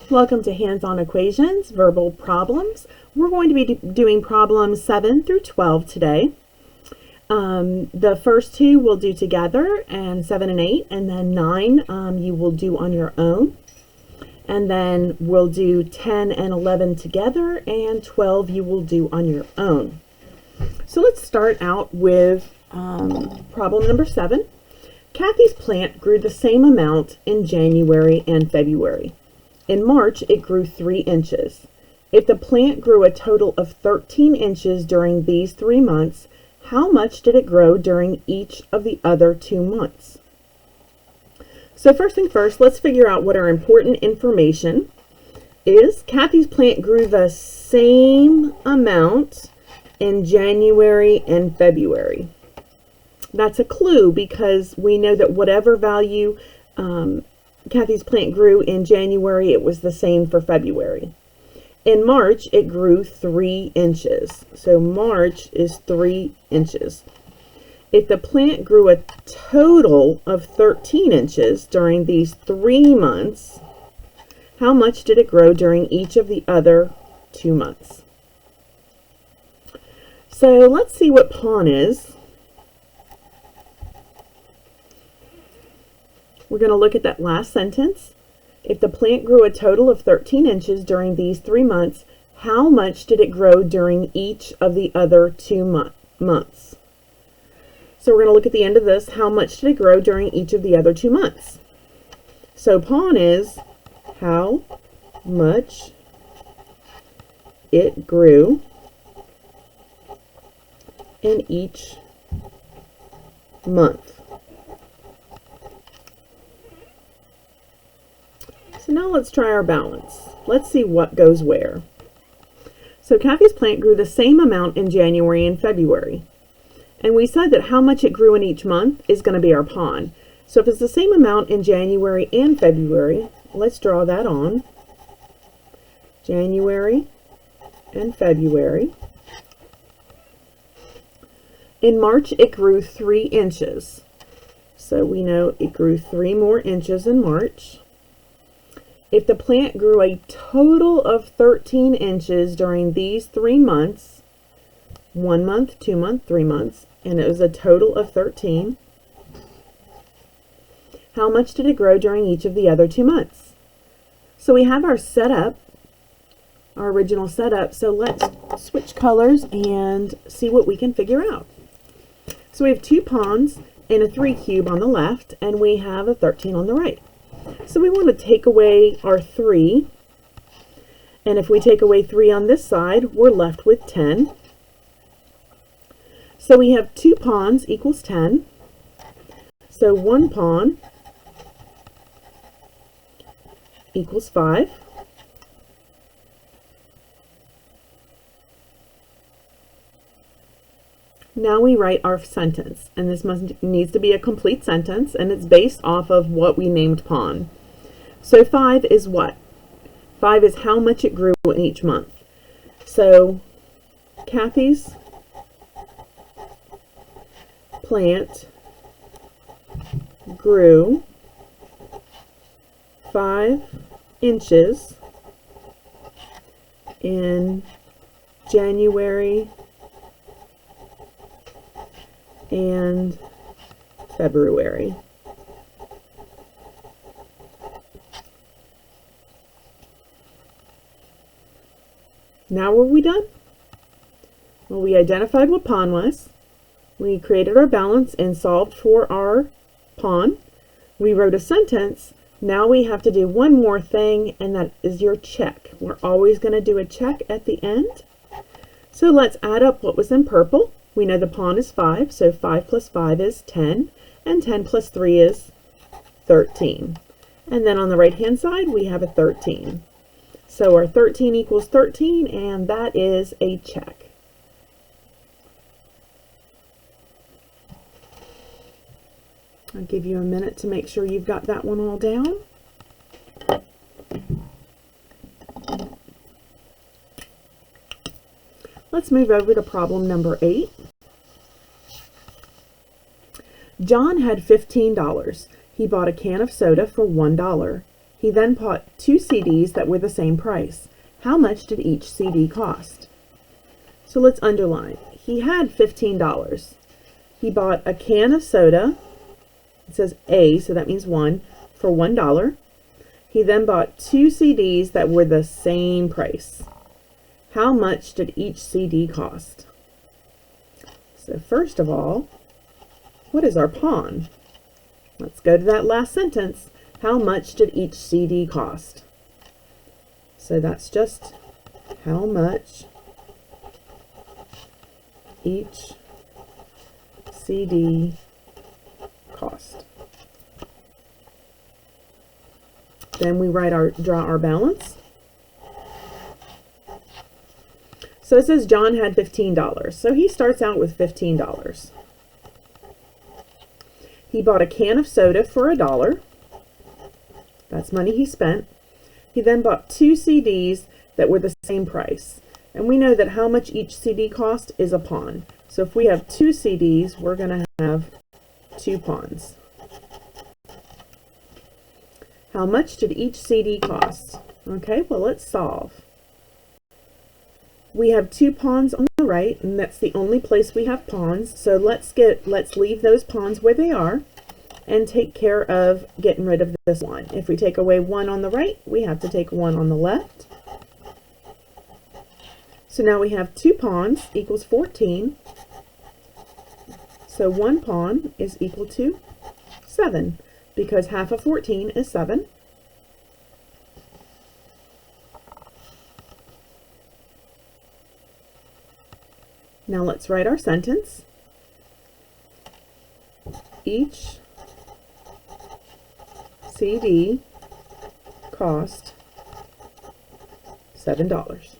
Welcome to Hands-On Equations, Verbal Problems. We're going to be doing problems 7 through 12 today. The first two we'll do together, and 7 and 8, and then 9 you will do on your own. And then we'll do 10 and 11 together, and 12 you will do on your own. So let's start out with problem number 7. Kathy's plant grew the same amount in January and February. In March, it grew 3 inches. If the plant grew a total of 13 inches during these 3 months, how much did it grow during each of the other 2 months? So first thing first, let's figure out what our important information is. Kathy's plant grew the same amount in January and February. That's a clue because we know that whatever value Kathy's plant grew in January, it was the same for February. In March, it grew 3 inches. So March is 3 inches. If the plant grew a total of 13 inches during these 3 months, how much did it grow during each of the other 2 months? So let's see what pawn is. We're going to look at that last sentence. If the plant grew a total of 13 inches during these 3 months, how much did it grow during each of the other 2 months? So we're going to look at the end of this. How much did it grow during each of the other 2 months? So pawn is how much it grew in each month. So now let's try our balance. Let's see what goes where. So Kathy's plant grew the same amount in January and February. And we said that how much it grew in each month is going to be our pawn. So if it's the same amount in January and February, let's draw that on. January and February. In March, it grew 3 inches. So we know it grew 3 more inches in March. If the plant grew a total of 13 inches during these 3 months, 1 month, 2 months, 3 months, and it was a total of 13, how much did it grow during each of the other 2 months? So we have our setup, our original setup, so let's switch colors and see what we can figure out. So we have 2 pawns and a 3 cube on the left, and we have a 13 on the right. So we want to take away our 3, and if we take away 3 on this side, we're left with 10. So we have 2 pawns equals 10. So 1 pawn equals 5. Now we write our sentence, and this needs to be a complete sentence, and it's based off of what we named pawn. So 5 is what? 5 is how much it grew in each month. So Kathy's plant grew 5 inches in January and February. Now are we done? Well, we identified what pawn was. We created our balance and solved for our pawn. We wrote a sentence. Now we have to do one more thing, and that is your check. We're always going to do a check at the end. So let's add up what was in purple. We know the pawn is 5, so 5 plus 5 is 10, and 10 plus 3 is 13. And then on the right-hand side, we have a 13. So our 13 equals 13, and that is a check. I'll give you a minute to make sure you've got that one all down. Let's move over to problem number 8. John had $15. He bought a can of soda for $1. He then bought 2 CDs that were the same price. How much did each CD cost? So let's underline. He had $15. He bought a can of soda. It says A, so that means 1, for $1. He then bought 2 CDs that were the same price. How much did each CD cost? So first of all, what is our pawn? Let's go to that last sentence. How much did each CD cost? So that's just how much each CD cost. Then we draw our balance. So it says John had $15. So he starts out with $15. He bought a can of soda for $1. That's money he spent. He then bought 2 CDs that were the same price. And we know that how much each CD cost is a pawn. So if we have 2 CDs, we're going to have 2 pawns. How much did each CD cost? Okay, well, let's solve. We have 2 pawns on the right, and that's the only place we have pawns. So let's leave those pawns where they are and take care of getting rid of this one. If we take away 1 on the right, we have to take 1 on the left. So now we have 2 pawns equals 14. So 1 pawn is equal to 7, because half of 14 is 7. Now let's write our sentence. Each CD cost $7.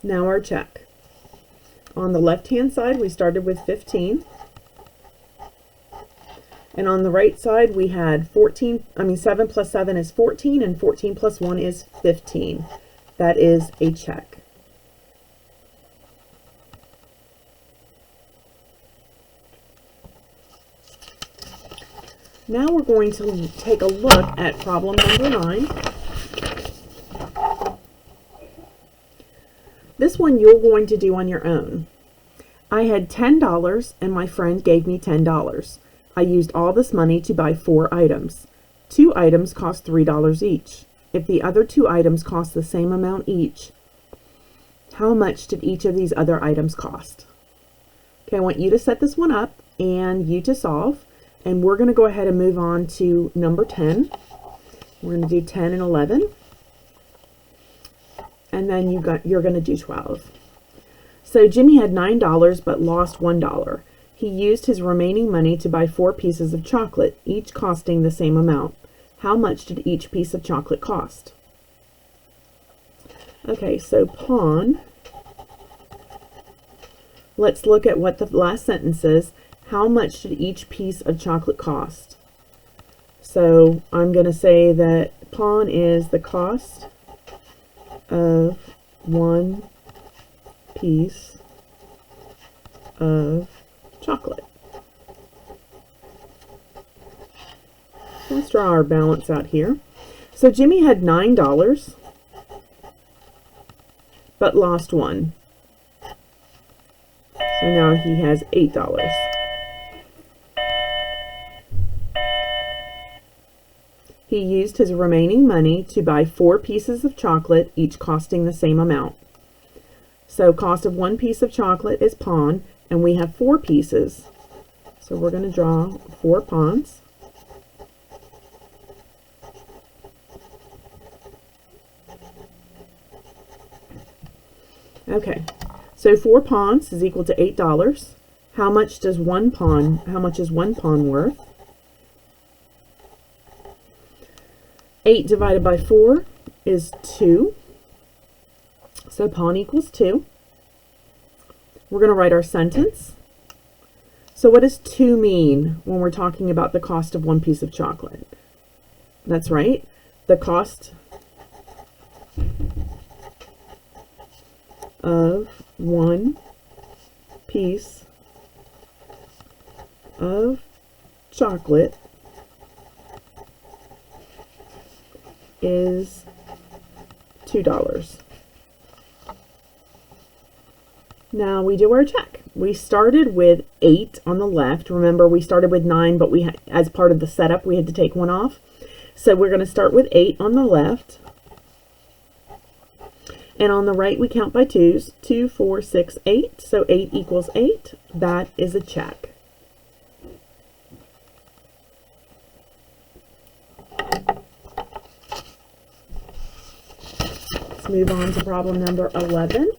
Now our check. On the left-hand side, we started with 15. And on the right side, we had 7 plus 7 is 14, and 14 plus 1 is 15. That is a check. Now we're going to take a look at problem number 9. This one you're going to do on your own. I had $10 and my friend gave me $10. I used all this money to buy 4 items. 2 items cost $3 each. If the other 2 items cost the same amount each, how much did each of these other items cost? Okay, I want you to set this one up and you to solve. And we're going to go ahead and move on to number 10. We're going to do 10 and 11. And then you're going to do 12. So Jimmy had $9 but lost $1. He used his remaining money to buy 4 pieces of chocolate, each costing the same amount. How much did each piece of chocolate cost? Okay, so pawn. Let's look at what the last sentence is. How much did each piece of chocolate cost? So I'm going to say that pawn is the cost of 1 piece of chocolate. Let's draw our balance out here. So Jimmy had $9 but lost 1. So now he has $8. He used his remaining money to buy 4 pieces of chocolate, each costing the same amount. So cost of 1 piece of chocolate is pawn, and we have 4 pieces. So we're going to draw 4 pawns. Okay, so 4 pawns is equal to $8. How much is 1 pawn worth? 8 divided by 4 is 2. So pawn equals 2. We're going to write our sentence. So what does 2 mean when we're talking about the cost of 1 piece of chocolate? That's right. The cost of 1 piece of chocolate is $2. Now we do our check. We started with 8 on the left. Remember, we started with 9, but as part of the setup, we had to take one off. So we're going to start with 8 on the left. And on the right, we count by twos. 2, 4, 6, 8. So 8 equals 8. That is a check. Let's move on to problem number 11.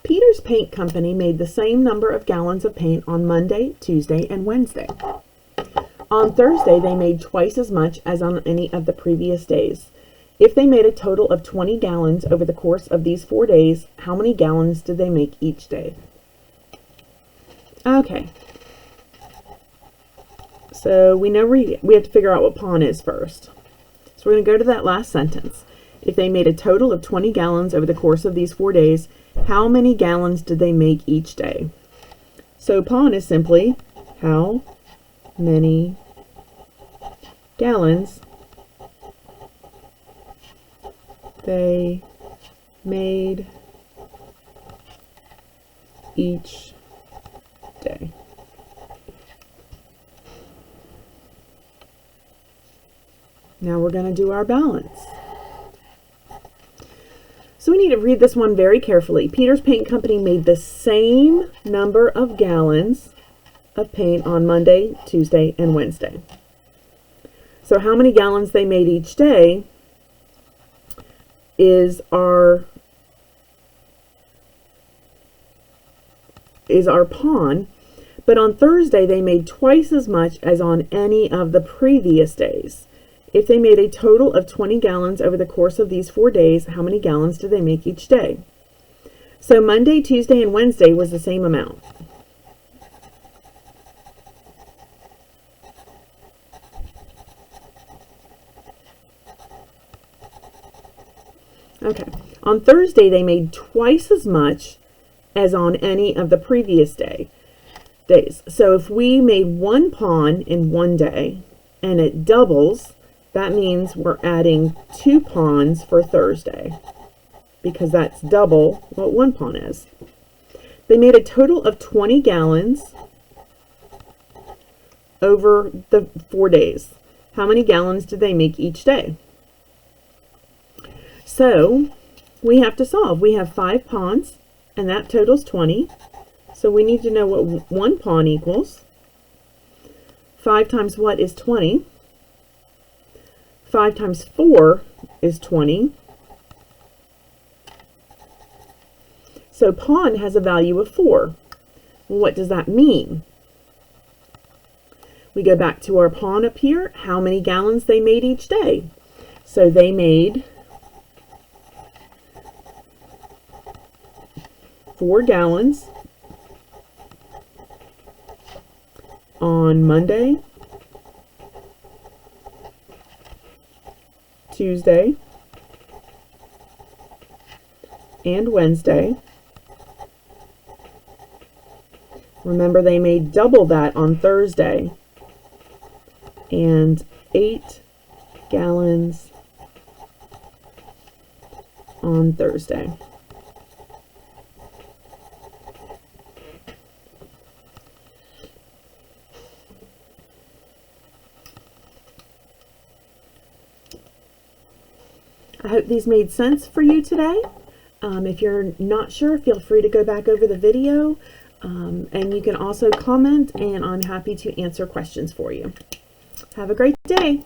Peter's Paint Company made the same number of gallons of paint on Monday, Tuesday, and Wednesday. On Thursday, they made twice as much as on any of the previous days. If they made a total of 20 gallons over the course of these 4 days, how many gallons did they make each day? Okay. So we know we have to figure out what pawn is first. So we're going to go to that last sentence. If they made a total of 20 gallons over the course of these 4 days, how many gallons did they make each day? So pawn is simply how many gallons they made each day. Now we're going to do our balance. So we need to read this one very carefully. Peter's Paint Company made the same number of gallons of paint on Monday, Tuesday, and Wednesday. So how many gallons they made each day is our pawn. But on Thursday, they made twice as much as on any of the previous days. If they made a total of 20 gallons over the course of these 4 days, how many gallons did they make each day? So Monday, Tuesday, and Wednesday was the same amount. Okay. On Thursday, they made twice as much as on any of the previous days. So if we made one pawn in one day and it doubles, that means we're adding 2 pawns for Thursday, because that's double what one pawn is. They made a total of 20 gallons over the 4 days. How many gallons did they make each day? So we have to solve. We have 5 pawns, and that totals 20. So we need to know what one pawn equals. 5 times what is 20? 5 times 4 is 20. So pawn has a value of 4. Well, what does that mean? We go back to our pawn up here. How many gallons they made each day? So they made 4 gallons on Monday, Tuesday, and Wednesday. Remember, they made double that on Thursday, and 8 gallons on Thursday. I hope these made sense for you today. If you're not sure, feel free to go back over the video, and you can also comment, and I'm happy to answer questions for you. Have a great day.